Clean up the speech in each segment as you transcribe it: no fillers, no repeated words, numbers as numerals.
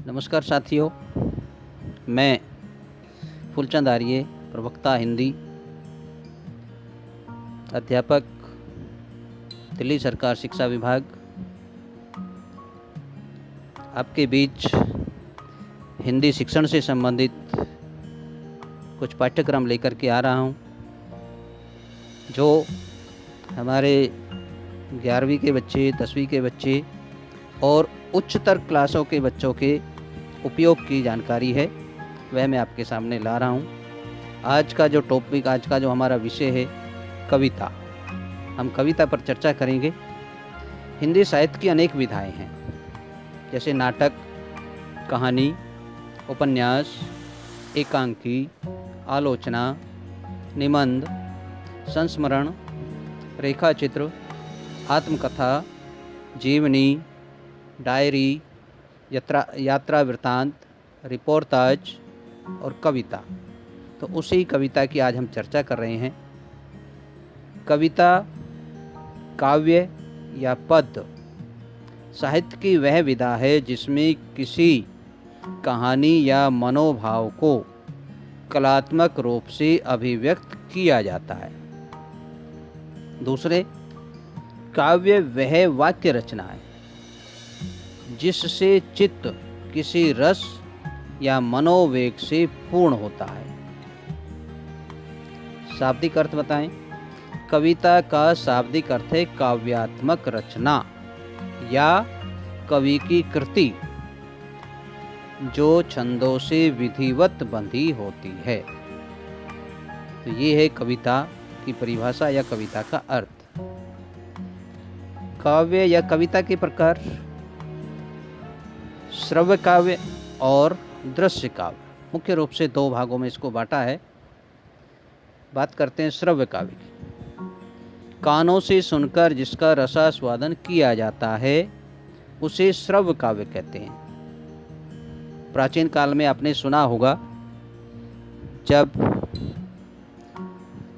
नमस्कार साथियों, मैं फूलचंद आर्य, प्रवक्ता हिंदी, अध्यापक, दिल्ली सरकार शिक्षा विभाग, आपके बीच हिंदी शिक्षण से संबंधित कुछ पाठ्यक्रम लेकर के आ रहा हूं, जो हमारे 11वीं के बच्चे, 10वीं के बच्चे और उच्चतर क्लासों के बच्चों के उपयोग की जानकारी है, वह मैं आपके सामने ला रहा हूँ। आज का जो टॉपिक, आज का जो हमारा विषय है कविता। हम कविता पर चर्चा करेंगे। हिंदी साहित्य की अनेक विधाएं हैं, जैसे नाटक, कहानी, उपन्यास, एकांकी, आलोचना, निबंध, संस्मरण, रेखाचित्र, आत्मकथा, जीवनी, डायरी, यात्रा वृत्तांत, रिपोर्टाज और कविता। तो उसी कविता की आज हम चर्चा कर रहे हैं। कविता, काव्य या पद्य साहित्य की वह विधा है जिसमें किसी कहानी या मनोभाव को कलात्मक रूप से अभिव्यक्त किया जाता है। दूसरे, काव्य वह वाक्य रचना है जिससे चित्त किसी रस या मनोवेग से पूर्ण होता है। शाब्दिक अर्थ बताएं। कविता का शाब्दिक अर्थ है काव्यात्मक रचना या कवि की कृति जो छंदों से विधिवत बंधी होती है। तो ये है कविता की परिभाषा या कविता का अर्थ। काव्य या कविता के प्रकार: श्रव्य काव्य और दृश्य काव्य। मुख्य रूप से दो भागों में इसको बांटा है। बात करते हैं श्रव्य काव्य की। कानों से सुनकर जिसका रसास्वादन किया जाता है उसे श्रव्य काव्य कहते हैं। प्राचीन काल में आपने सुना होगा, जब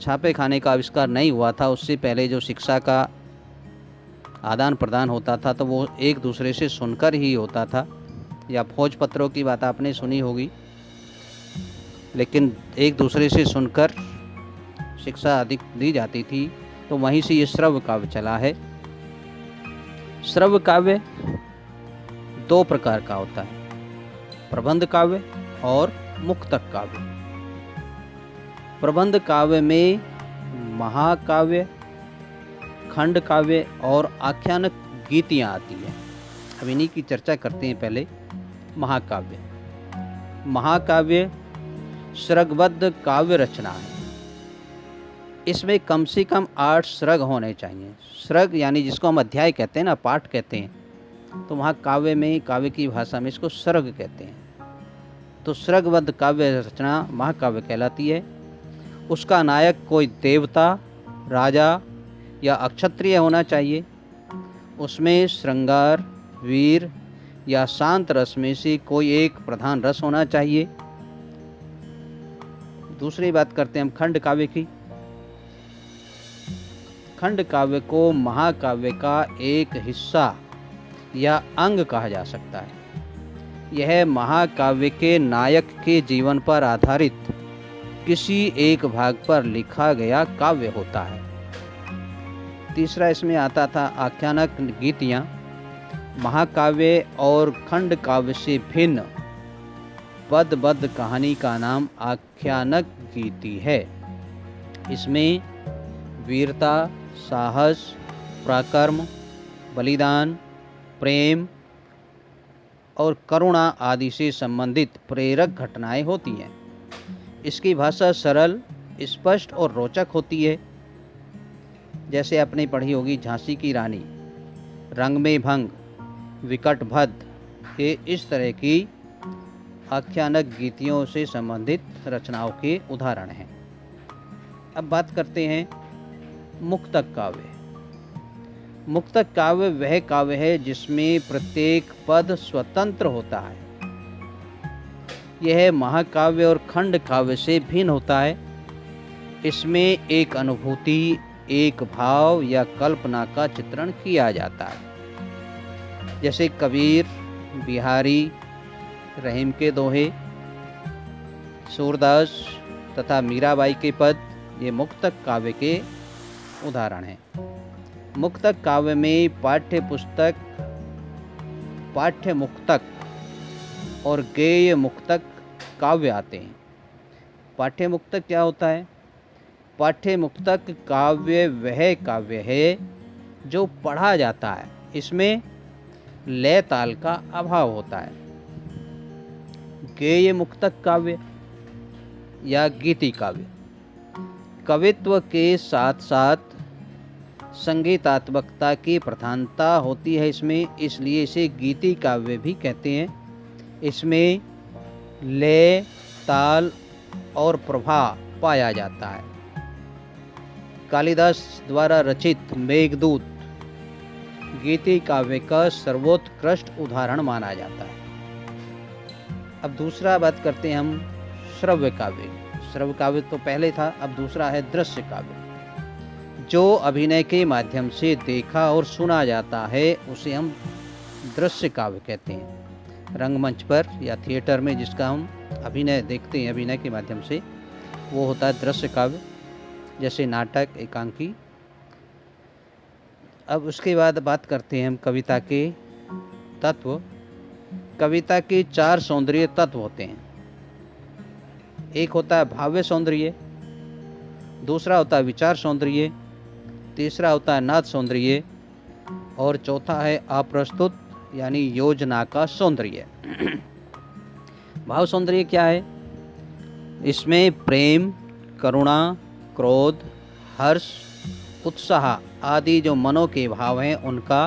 छापे खाने का आविष्कार नहीं हुआ था, उससे पहले जो शिक्षा का आदान प्रदान होता था तो वो एक दूसरे से सुनकर ही होता था। या फौज पत्रों की बात आपने सुनी होगी, लेकिन एक दूसरे से सुनकर शिक्षा अधिक दी जाती थी। तो वहीं से ये श्रव्य काव्य चला है। श्रव्य काव्य दो प्रकार का होता है, प्रबंध काव्य और मुक्तक काव्य। प्रबंध काव्य में महाकाव्य, खंड काव्य और आख्यानक गीतियाँ आती हैं। अब इन्हीं की चर्चा करते हैं। पहले महाकाव्य। महाकाव्य श्रगबद्ध काव्य रचना है। इसमें कम से कम 8 श्रग होने चाहिए। श्रग यानी जिसको हम अध्याय कहते हैं ना, पाठ कहते हैं, तो वहाँ काव्य में, काव्य की भाषा में इसको श्रग कहते हैं। तो श्रगबद्ध काव्य रचना महाकाव्य कहलाती है। उसका नायक कोई देवता, राजा या अक्षत्रिय होना चाहिए। उसमें श्रृंगार, वीर या शांत रस में से कोई एक प्रधान रस होना चाहिए। दूसरी बात करते हैं हम खंड काव्य की। खंड काव्य को महाकाव्य का एक हिस्सा या अंग कहा जा सकता है। यह महाकाव्य के नायक के जीवन पर आधारित किसी एक भाग पर लिखा गया काव्य होता है। तीसरा इसमें आता था आख्यानक गीतियाँ। महाकाव्य और खंड काव्य से भिन्न पदबद्ध कहानी का नाम आख्यानक गीति है। इसमें वीरता, साहस, पराक्रम, बलिदान, प्रेम और करुणा आदि से संबंधित प्रेरक घटनाएं होती हैं। इसकी भाषा सरल, स्पष्ट और रोचक होती है। जैसे आपने पढ़ी होगी झांसी की रानी, रंग में भंग, विकट भद्द, ये इस तरह की आख्यानक गीतियों से संबंधित रचनाओं के उदाहरण हैं। अब बात करते हैं मुक्तक काव्य। मुक्तक काव्य वह काव्य है जिसमें प्रत्येक पद स्वतंत्र होता है। यह महाकाव्य और खंड काव्य से भिन्न होता है। इसमें एक अनुभूति, एक भाव या कल्पना का चित्रण किया जाता है। जैसे कबीर, बिहारी, रहीम के दोहे, सूरदास तथा मीराबाई के पद ये मुक्तक काव्य के उदाहरण हैं। मुक्तक काव्य में पाठ्य पुस्तक, पाठ्य मुक्तक और गेय मुक्तक काव्य आते हैं। पाठ्य मुक्तक क्या होता है? पाठ्य मुक्तक काव्य वह काव्य है जो पढ़ा जाता है, इसमें लय ताल का अभाव होता है। गेय मुक्तक काव्य या गीति काव्य कवित्व के साथ साथ संगीतात्मकता की प्रधानता होती है इसमें, इसलिए इसे गीति काव्य भी कहते हैं। इसमें लय, ताल और प्रभाव पाया जाता है। कालिदास द्वारा रचित मेघदूत गीति काव्य का सर्वोत्कृष्ट उदाहरण माना जाता है। अब दूसरा बात करते हैं हम श्रव्य काव्य। श्रव्य काव्य तो पहले था, अब दूसरा है दृश्य काव्य। जो अभिनय के माध्यम से देखा और सुना जाता है उसे हम दृश्य काव्य कहते हैं। रंगमंच पर या थिएटर में जिसका हम अभिनय देखते हैं अभिनय के माध्यम से, वो होता है दृश्य काव्य, जैसे नाटक, एकांकी। अब उसके बाद बात करते हैं हम कविता के तत्व। कविता के 4 सौंदर्य तत्व होते हैं। एक होता है भाव्य सौंदर्य, दूसरा होता है विचार सौंदर्य, तीसरा होता है नाद सौंदर्य और चौथा है अप्रस्तुत यानी योजना का सौंदर्य। भाव सौंदर्य क्या है? इसमें प्रेम, करुणा, क्रोध, हर्ष, उत्साह आदि जो मनों के भाव हैं उनका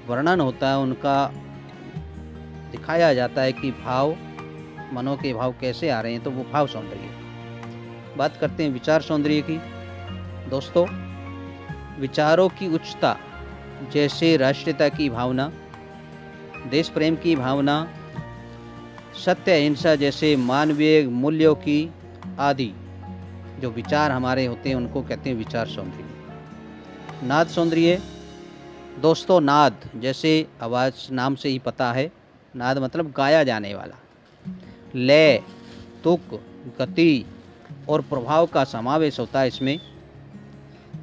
वर्णन होता है, उनका दिखाया जाता है कि भाव, मनों के भाव कैसे आ रहे हैं, तो वो भाव सौंदर्य। बात करते हैं विचार सौंदर्य की। दोस्तों, विचारों की उच्चता जैसे राष्ट्रीयता की भावना, देश प्रेम की भावना, सत्य अहिंसा जैसे मानवीय मूल्यों की आदि जो विचार हमारे होते हैं उनको कहते हैं विचार सौंदर्य। नाद सौंदर्य, दोस्तों नाद जैसे आवाज़ नाम से ही पता है, नाद मतलब गाया जाने वाला। लय, तुक, गति और प्रभाव का समावेश होता है इसमें।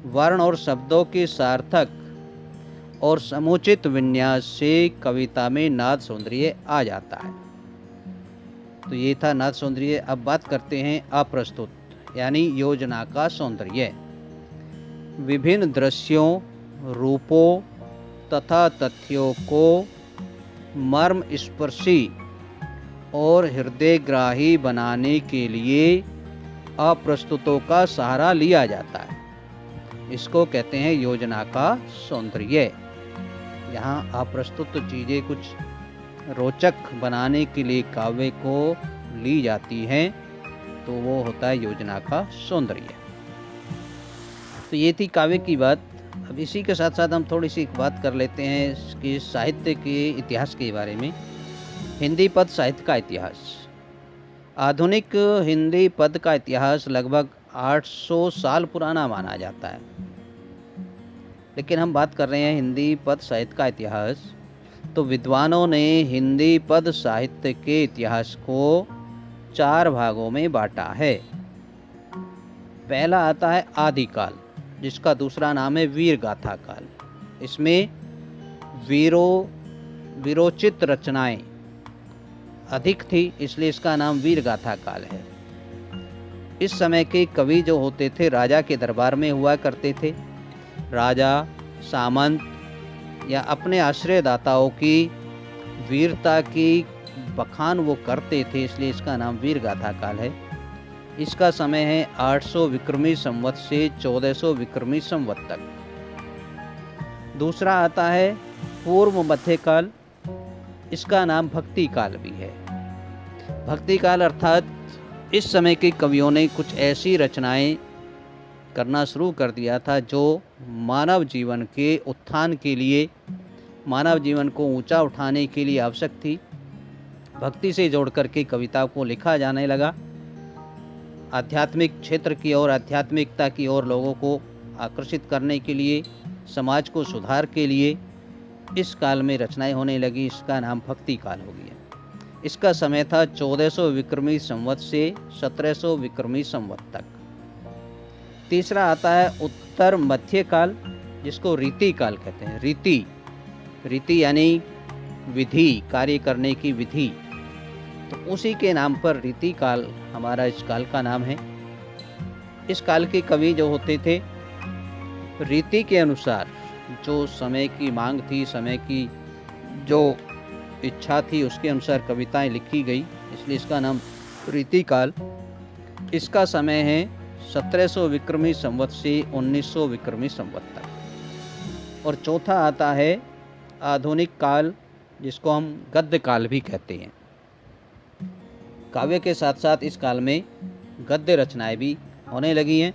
वर्ण और शब्दों के सार्थक और समुचित विन्यास से कविता में नाद सौंदर्य आ जाता है। तो ये था नाद सौंदर्य। अब बात करते हैं अप्रस्तुत यानी योजना का सौंदर्य। विभिन्न दृश्यों, रूपों तथा तथ्यों को मर्मस्पर्शी और हृदयग्राही बनाने के लिए अप्रस्तुतों का सहारा लिया जाता है। इसको कहते हैं योजना का सौंदर्य। यहाँ अप्रस्तुत चीज़ें कुछ रोचक बनाने के लिए काव्य को ली जाती हैं, तो वो होता है योजना का सौंदर्य। तो ये थी काव्य की बात। अब इसी के साथ साथ हम थोड़ी सी बात कर लेते हैं कि साहित्य के इतिहास के बारे में। हिंदी पद साहित्य का इतिहास। आधुनिक हिंदी पद का इतिहास लगभग 800 साल पुराना माना जाता है, लेकिन हम बात कर रहे हैं हिंदी पद साहित्य का इतिहास। तो विद्वानों ने हिंदी पद साहित्य के इतिहास को 4 भागों में बांटा है। पहला आता है आदिकाल, जिसका दूसरा नाम है वीर गाथा काल। इसमें वीरोचित रचनाएं अधिक थी, इसलिए इसका नाम वीर गाथा काल है। इस समय के कवि जो होते थे राजा के दरबार में हुआ करते थे। राजा, सामंत या अपने आश्रयदाताओं की वीरता की बखान वो करते थे, इसलिए इसका नाम वीर गाथा काल है। इसका समय है 800 विक्रमी संवत से 1400 विक्रमी संवत तक। दूसरा आता है पूर्व मध्यकाल, इसका नाम भक्ति काल भी है। भक्ति काल अर्थात इस समय के कवियों ने कुछ ऐसी रचनाएं करना शुरू कर दिया था जो मानव जीवन के उत्थान के लिए, मानव जीवन को ऊंचा उठाने के लिए आवश्यक थी। भक्ति से जोड़ करके कविता को लिखा जाने लगा। आध्यात्मिक क्षेत्र की ओर, आध्यात्मिकता की ओर लोगों को आकर्षित करने के लिए, समाज को सुधार के लिए इस काल में रचनाएं होने लगी। इसका नाम भक्ति काल हो गया। इसका समय था 1400 विक्रमी संवत से 1700 विक्रमी संवत तक। तीसरा आता है उत्तर मध्य काल, जिसको रीति काल कहते हैं। रीति यानी विधि, कार्य करने की विधि, तो उसी के नाम पर रीति काल हमारा इस काल का नाम है। इस काल के कवि जो होते थे, रीति के अनुसार जो समय की मांग थी, समय की जो इच्छा थी, उसके अनुसार कविताएं लिखी गई, इसलिए इसका नाम रीति काल। इसका समय है 1700 विक्रमी संवत से 1900 विक्रमी संवत तक। और चौथा आता है आधुनिक काल, जिसको हम गद्य काल भी कहते हैं। काव्य के साथ साथ इस काल में गद्य रचनाएं भी होने लगी हैं।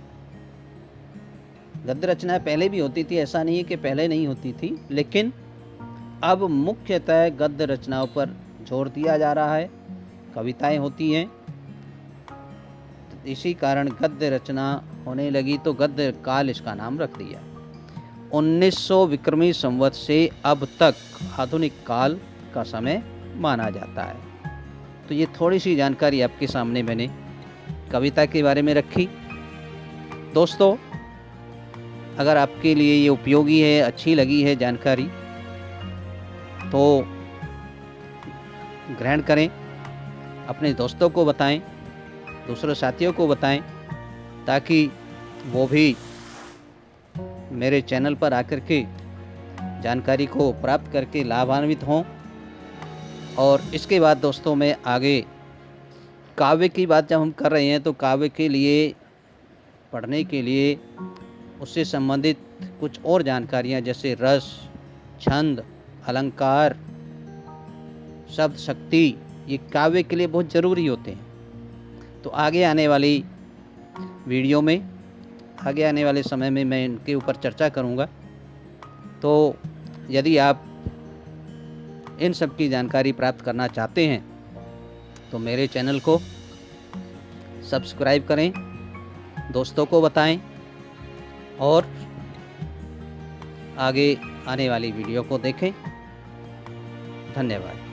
गद्य रचनाएं पहले भी होती थी, ऐसा नहीं है कि पहले नहीं होती थी, लेकिन अब मुख्यतः गद्य रचनाओं पर जोर दिया जा रहा है। कविताएं होती हैं, इसी कारण गद्य रचना होने लगी, तो गद्य काल इसका नाम रख दिया। 1900 विक्रमी संवत से अब तक आधुनिक काल का समय माना जाता है। तो ये थोड़ी सी जानकारी आपके सामने मैंने कविता के बारे में रखी। दोस्तों, अगर आपके लिए ये उपयोगी है, अच्छी लगी है जानकारी, तो ग्रहण करें, अपने दोस्तों को बताएं, दूसरे साथियों को बताएं, ताकि वो भी मेरे चैनल पर आकर के जानकारी को प्राप्त करके लाभान्वित हों। और इसके बाद दोस्तों, मैं आगे काव्य की बात जब हम कर रहे हैं, तो काव्य के लिए पढ़ने के लिए उससे संबंधित कुछ और जानकारियाँ, जैसे रस, छंद, अलंकार, शब्द शक्ति, ये काव्य के लिए बहुत ज़रूरी होते हैं। तो आगे आने वाली वीडियो में, आगे आने वाले समय में मैं इनके ऊपर चर्चा करूँगा। तो यदि आप इन सब की जानकारी प्राप्त करना चाहते हैं, तो मेरे चैनल को सब्सक्राइब करें, दोस्तों को बताएं और आगे आने वाली वीडियो को देखें। धन्यवाद।